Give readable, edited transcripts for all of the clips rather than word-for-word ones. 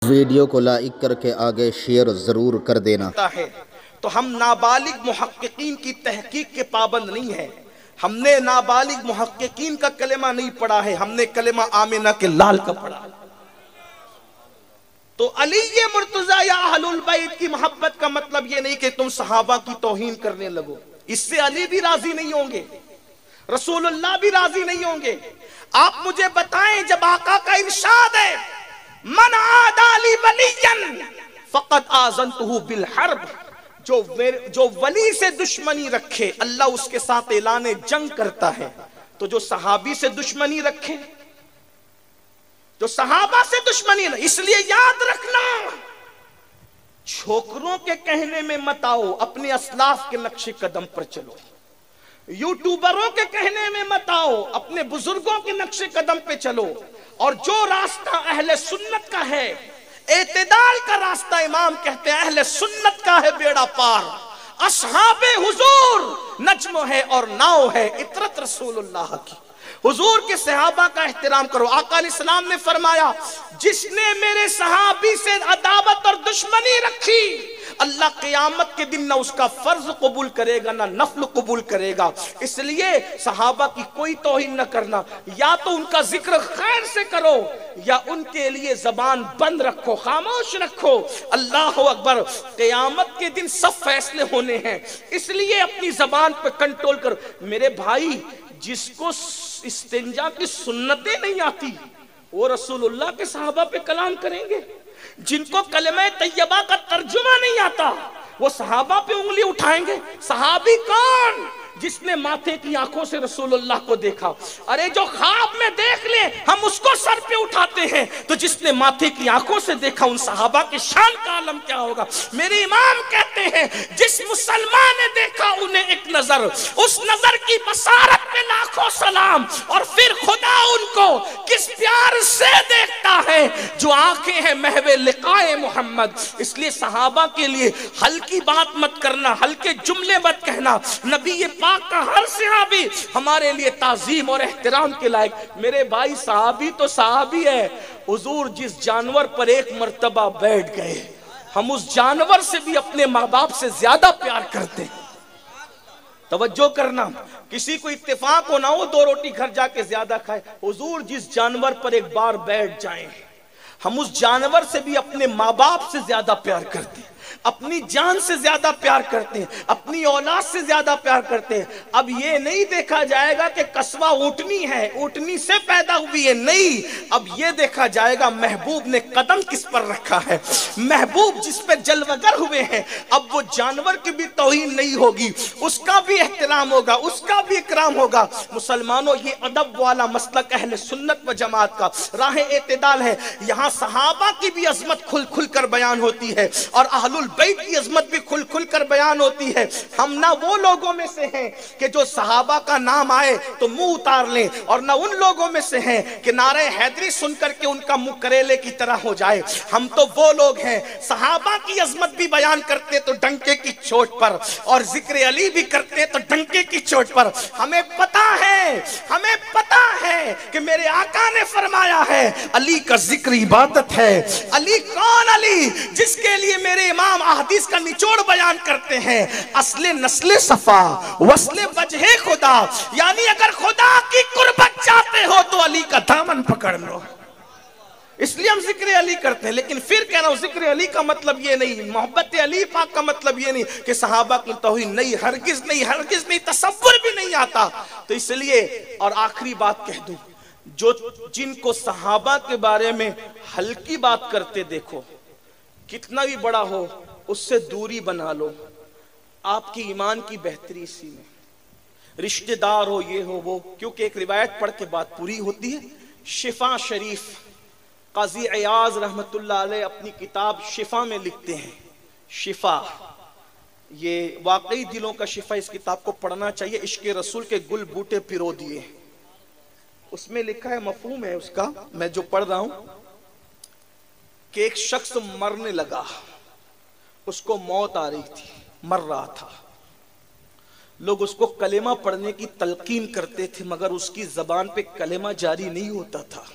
Video को like करके आगे शेयर ज़रूर कर देना है। तो हम नाबालिग मुहक्किकीन की तहकीक के पाबंद नहीं है। हमने नाबालिग मुहक्किकीन का कलेमा नहीं पढ़ा है, हमने कलेमा आमिना के लाल का पढ़ा। तो अली मुर्तजा या अहलुल बैत की मोहब्बत का मतलब ये नहीं कि तुम सहाबा की तौहीन करने लगो। इससे अली भी राजी नहीं होंगे, रसूलुल्लाह भी राजी नहीं होंगे। आप मुझे बताएं, जब आका का इरशाद है मन आदाली वलियन फक़द आज़नतुहु बिल हर्ब, जो वली से दुश्मनी रखे अल्लाह उसके साथ ऐलान जंग करता है। तो जो सहाबी से दुश्मनी रखे, जो सहाबा से दुश्मनी न, इसलिए याद रखना, छोकरों के कहने में मत आओ, अपने असलाफ के नक्शे कदम पर चलो। यूट्यूबरों के कहने में मत आओ, अपने बुजुर्गों के नक्शे कदम पे चलो। और जो रास्ता अहले सुन्नत का है, एतदाल का रास्ता, इमाम कहते हैं अहले सुन्नत का है बेड़ा पार। असहाबे हुजूर नज्म है और नाव है इतरत रसूलुल्लाह की। हुजूर के सहाबा का एहतराम करो। आका अलैहिस्सलाम ने फरमाया, जिसने मेरे सहाबी से अदावत और दुश्मनी रखी अल्लाह क़यामत के दिन ना उसका फर्ज कबूल करेगा ना नफल कबूल करेगा। इसलिए सहाबा की कोई तौहीन न करना, या तो उनका जिक्र खैर से करो या उनके लिए जबान बंद रखो, खामोश रखो। अल्लाह अकबर, क़यामत के दिन सब फैसले होने हैं, इसलिए अपनी जबान पर कंट्रोल करो। मेरे भाई, जिसको इस्तिंजा की सुन्नतें नहीं आती वो रसूलुल्लाह के सहाबा पे कलाम करेंगे। जिनको कलमे तैयबा का तर्जुमा नहीं आता वो सहाबा पे उंगली उठाएंगे। सहाबी कौन? जिसने माथे की आंखों से रसूलुल्लाह को देखा। अरे जो ख्वाब में देख ले हम उसको सर पे उठाते हैं, तो जिसने माथे की आंखों से देखा उन सहाबा की शान का आलम क्या होगा। मेरे इमाम कहते हैं, जिस मुसलमान ने देखा उन्हें एक नजर, उस नजर की बसारत पे लाखों सलाम। और फिर खुदा उनको किस प्यार से देखता है, जो आंखें हैं महवे लिकाए मोहम्मद। इसलिए सहाबा के लिए हल्की बात मत करना, हल्के जुमले मत कहना। नबी पाक का हर सहाबी हमारे लिए ताजीम और एहतराम के लायक। मेरे भाई, सहाबी तो सहाबी है। हुजूर जिस जानवर पर एक मर्तबा बैठ गए, हम उस जानवर से भी अपने माँ बाप से ज्यादा प्यार करते हैं। तवज्जो करना, किसी को इत्तेफाक हो ना हो दो रोटी घर जाके ज्यादा खाए। हुजूर जिस जानवर पर एक बार बैठ जाएं, हम उस जानवर से भी अपने माँ बाप से ज्यादा प्यार करते हैं, अपनी जान से ज्यादा प्यार करते हैं, अपनी औलाद से ज्यादा प्यार करते हैं। अब ये नहीं देखा जाएगा कि कस्बा ऊंटनी है, ऊंटनी से पैदा हुई है, नहीं। अब ये देखा जाएगा महबूब ने कदम किस पर रखा है, महबूब जिस पे जलवगर हुए हैं। अब वो जानवर की भी तौहीन नहीं होगी, उसका भी एहतराम होगा, उसका भी इकराम होगा। मुसलमानों, ये अदब वाला मसलक अहले सुन्नत व जमात का राह एतदाल है। यहाँ सहाबा की भी अजमत खुल खुल कर बयान होती है और अहलुल बैत की अजमत भी खुल खुल कर बयान होती है। हम ना वो लोगों में से हैं कि जो सहाबा का नाम आए तो मुंह उतार लें, और ना उन लोगों में से हैं कि नारे हैदरी सुनकर के उनका मुंह करेले की तरह हो जाए। हम तो वो लोग हैं, सहाबा की अजमत भी बयान करते तो डंके की चोट पर, और जिक्र अली भी करते तो डंके की चोट पर। हमें पता है कि मेरे आका ने फरमाया है, अली का जिक्र इबादत है। अली कौन? अली जिसके लिए मेरे इमाम अहदीस का निचोड़ बयान करते हैं, असले नस्ले सफा वस्ले वजहे खुदा, यानी अगर खुदा की कुर्बत चाहते हो तो अली का दामन पकड़ लो। इसलिए हम जिक्र अली करते हैं। लेकिन फिर कह रहा हूं, जिक्र अली का मतलब ये नहीं, मोहब्बत अली पाक का मतलब ये नहीं कि सहाबा की तौहीन नहीं, हरगिज नहीं, तसव्वुर भी नहीं आता। तो इसलिए, और आखिरी बात कह दूं, जो जिनको सहाबा के बारे में हल्की बात करते देखो, कितना भी बड़ा हो उससे दूरी बना लो। आपकी ईमान की बेहतरी इसी में, रिश्तेदार हो, ये हो वो। क्योंकि एक रिवायत पढ़ के बात पूरी होती है। शिफा शरीफ काजी अयाज रहमतुल्लाह अलैह अपनी किताब शिफा में लिखते हैं, शिफा ये वाकई दिलों का शिफा, इस किताब को पढ़ना चाहिए। इश्क़ रसूल के गुल बूटे पिरो दिए, उसमें लिखा है, मफहूम है उसका, मैं जो पढ़ रहा हूं, कि एक शख्स मरने लगा, उसको मौत आ रही थी, मर रहा था। लोग उसको कलेमा पढ़ने की तलकीन करते थे, मगर उसकी जबान पे कलेमा जारी नहीं होता था।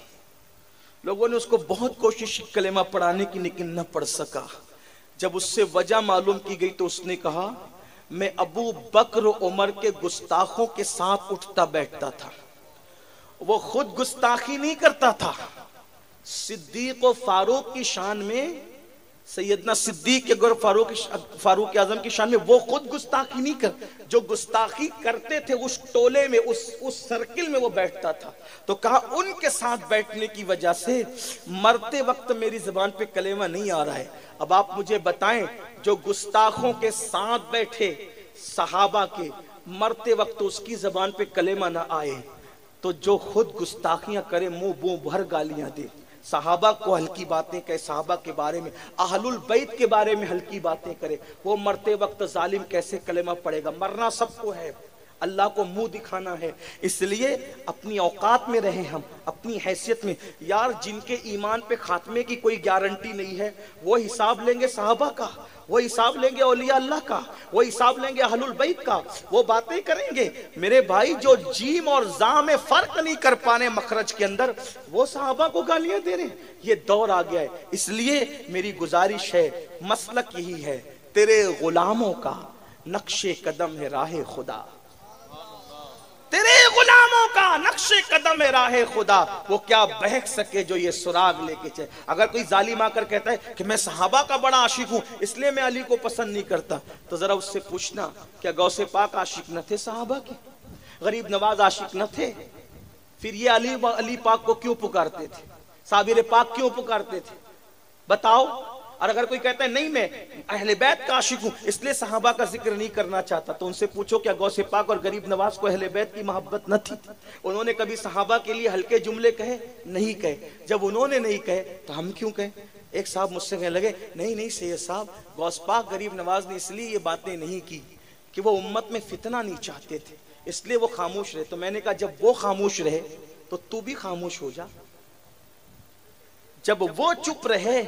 लोगों ने उसको बहुत कोशिश की कलेमा पढ़ाने की, लेकिन न पढ़ सका। जब उससे वजह मालूम की गई तो उसने कहा, मैं अबू बकर उमर के गुस्ताखों के साथ उठता बैठता था, वो खुद गुस्ताखी नहीं करता था। सिद्दीक और फारूक की शान में, सैयदना सिद्दीक और फारूक आजम की शान में वो खुद गुस्ताखी नहीं कर, जो गुस्ताखी करते थे उस टोले में, उस सर्किल में वो बैठता था। तो कहा उनके साथ बैठने की वजह से मरते वक्त मेरी जुबान पे कलेमा नहीं आ रहा है। अब आप मुझे बताएं, जो गुस्ताखों के साथ बैठे सहाबा के, मरते वक्त उसकी जुबान पे कलेमा ना आए, तो जो खुद गुस्ताखियां करे, मुंह बूं भर गालियां दे, सहाबा को हल्की बातें कहे, सहाबा के बारे में, अहलुल बैत के बारे में हल्की बातें करे, वो मरते वक्त जालिम कैसे कलेमा पड़ेगा? मरना सबको है, अल्लाह को मुंह दिखाना है। इसलिए अपनी औकात में रहे, हम अपनी हैसियत में। यार जिनके ईमान पे खात्मे की कोई गारंटी नहीं है, वो हिसाब लेंगे सहाबा का, वो हिसाब लेंगे औलिया अल्लाह का, वो हिसाब लेंगे अहलुल बैत का, वो बातें करेंगे। मेरे भाई जो जीम और जा में फर्क नहीं कर पाने मखरज के अंदर, वो सहाबा को गालियां दे रहे हैं। ये दौर आ गया है। इसलिए मेरी गुजारिश है, मसलक यही है, तेरे गुलामों का नक्शे कदम है राह खुदा, तेरे गुलामों का नक्शे कदम है राह खुदा, वो क्या बहक सके जो ये सुराग लेके चले। अगर कोई जालिम आकर कहता है कि मैं सहाबा का बड़ा आशिक हूं इसलिए मैं अली को पसंद नहीं करता, तो जरा उससे पूछना, क्या गौसे पाक आशिक न थे सहाबा के? गरीब नवाज आशिक न थे? फिर ये अली पाक को क्यों पुकारते थे? साबिर पाक क्यों पुकारते थे? बताओ। और अगर कोई कहता है नहीं मैं अहले बैत का आशिक हूं इसलिए सहाबा का जिक्र नहीं करना चाहता, तो उनसे पूछो क्या गौसे पाक और गरीब नवाज को अहले बैत की मोहब्बत न थी? उन्होंने कभी सहाबा के लिए हल्के जुमले कहे? नहीं कहे। जब उन्होंने नहीं कहे तो हम क्यों कहें? एक साहब मुझसे कहने लगे, नहीं नहीं सैयद साहब, गौस पाक गरीब नवाज ने इसलिए ये बातें नहीं की कि वो उम्मत में फितना नहीं चाहते थे, इसलिए वो खामोश रहे। तो मैंने कहा जब वो खामोश रहे तो तू भी खामोश हो जा। जब वो चुप रहे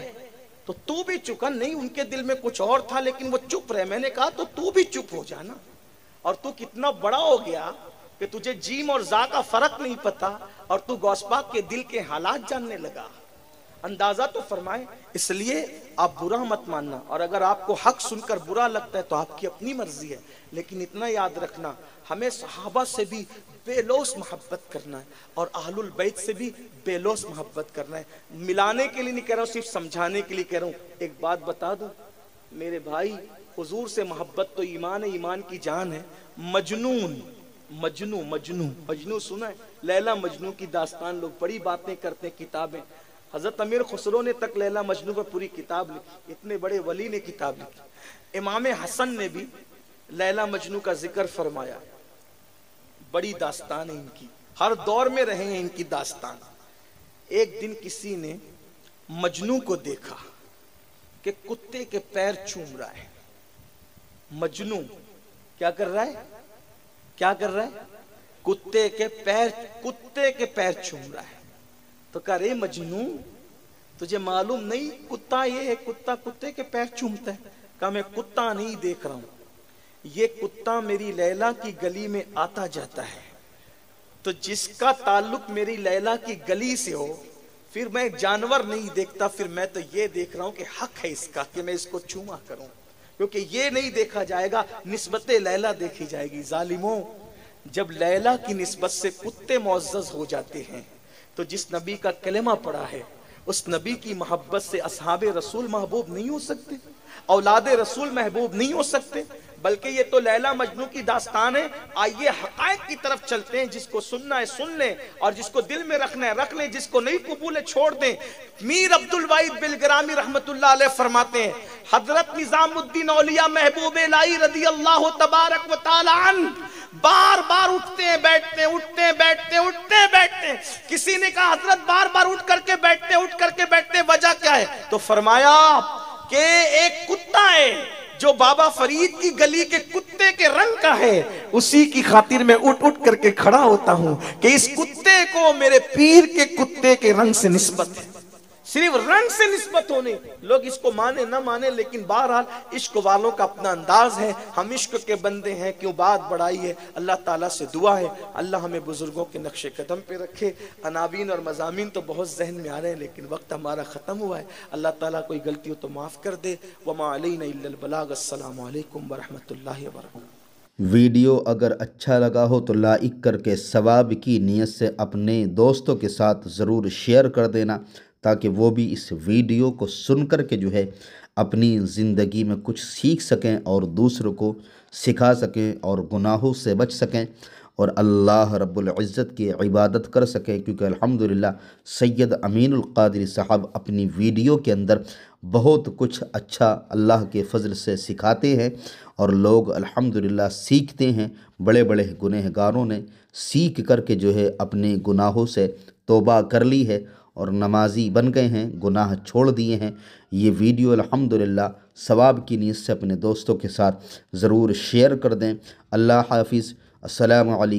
तो तू भी चुप। नहीं, उनके दिल में कुछ और था लेकिन वो चुप रहे। मैंने कहा तो तू भी चुप हो जाना। और तू कितना बड़ा हो गया कि तुझे जीम और जा का फर्क नहीं पता और तू गौस पाक के दिल के हालात जानने लगा। अंदाजा तो फरमाए। इसलिए आप बुरा मत मानना, और अगर आपको हक सुनकर बुरा लगता है तो आपकी अपनी मर्जी है, लेकिन इतना याद रखना, हमें सहाबा से भी बेलोस मोहब्बत करना है और अहलुल बैत से भी बेलोस मोहब्बत करना है। मिलाने के लिए नहीं कह रहा हूँ, सिर्फ समझाने के लिए कह रहा हूँ। एक बात बता दूं मेरे भाई, हुजूर से मोहब्बत तो ईमान है, ईमान की जान है। मजनू सुना है? लैला मजनू की दास्तान लोग बड़ी बातें करते हैं, किताबें। हजरत अमीर खुसरो ने तक लैला मजनू पर पूरी किताब लिखी, इतने बड़े वली ने किताब लिखी। इमाम हसन ने भी लैला मजनू का जिक्र फरमाया। बड़ी दास्तान है इनकी, हर दौर में रहे हैं इनकी दास्तान। एक दिन किसी ने मजनू को देखा कि कुत्ते के पैर चूम रहा है। मजनू क्या कर रहा है? क्या कर रहा है? कुत्ते के पैर चूम रहा है। तो कह रहे मजनू, तुझे मालूम नहीं कुत्ता ये है, कुत्ता कुत्ते के पैर चूमता है? कहा मैं कुत्ता नहीं देख रहा हूं, ये कुत्ता मेरी लैला की गली में आता जाता है, तो जिसका ताल्लुक मेरी लैला की गली से हो, फिर मैं जानवर नहीं देखता, फिर मैं तो ये देख रहा हूं कि हक है इसका कि मैं इसको चूमा करूं, क्योंकि ये नहीं देखा जाएगा, निस्बत लैला देखी जाएगी। जालिमों, जब लैला की निस्बत से कुत्ते मुअज़्ज़ज़ हो जाते हैं तो जिस नबी का कलेमा पड़ा है उस नबी की मोहब्बत से असहाबे रसूल महबूब नहीं हो सकते, औलादे रसूल महबूब नहीं हो सकते, बल्कि ये तो लैला मजनू की दास्तान है। आइए हक़ाइक़ की तरफ चलते हैं। जिसको सुनना है सुन लें और जिसको दिल में रखना है रख लें, जिसको नहीं कबूल है छोड़ दें। मीर अब्दुल वाहिद बिलग्रामी रहमतुल्लाह अलैह फरमाते हैं, हजरत निजामुद्दीन औलिया महबूब इलाही रज़ी अल्लाह तबारक व तआला अन्हु बार बार उठते हैं बैठते हैं, उठते हैं बैठते हैं, उठते हैं बैठते हैं। किसी ने कहा हजरत बार बार उठ करके बैठते हैं, उठ करके बैठते हैं, वजह क्या है? तो फरमाया कि एक कुत्ता है जो बाबा फरीद की गली के कुत्ते के रंग का है, उसी की खातिर मैं उठ उठ करके खड़ा होता हूं कि इस कुत्ते को मेरे पीर के कुत्ते के रंग से निस्बत है। सिर्फ रंग से निस्बत होने, लोग इसको माने ना माने, लेकिन बहरहाल इश्क वालों का अपना अंदाज है। हम इश्क के बंदे हैं, क्यों बात बढ़ाई है। अल्लाह ताला से दुआ है अल्लाह हमें बुजुर्गों के नक्शे कदम पे रखे। अनावीन और मजामीन तो बहुत जहन में आ रहे हैं, लेकिन वक्त हमारा ख़त्म हुआ है। अल्लाह ताला कोई गलती हो तो माफ़ कर दे। वमा अलैना इल्लल बलाग। अस्सलामु अलैकुम व रहमतुल्लाहि व बरकातहू। वीडियो अगर अच्छा लगा हो तो लाइक करके सवाब की नीयत से अपने दोस्तों के साथ ज़रूर शेयर कर देना, ताकि वो भी इस वीडियो को सुन कर के जो है अपनी ज़िंदगी में कुछ सीख सकें और दूसरों को सिखा सकें और गुनाहों से बच सकें और अल्लाह रब्बुल इज़्ज़त की इबादत कर सकें। क्योंकि अल्हम्दुलिल्लाह सैयद अमीनुल क़ादरी साहब अपनी वीडियो के अंदर बहुत कुछ अच्छा अल्लाह के फ़ज़ल से सिखाते हैं और लोग अल्हम्दुलिल्लाह सीखते हैं। बड़े बड़े गुनहगारों ने सीख करके जो है अपने गुनाहों से तौबा कर ली है और नमाजी बन गए हैं, गुनाह छोड़ दिए हैं। ये वीडियो अल्हम्दुलिल्लाह सवाब की नीयत से अपने दोस्तों के साथ ज़रूर शेयर कर दें। अल्लाह हाफ़िज़। अस्सलामु अलैकुम।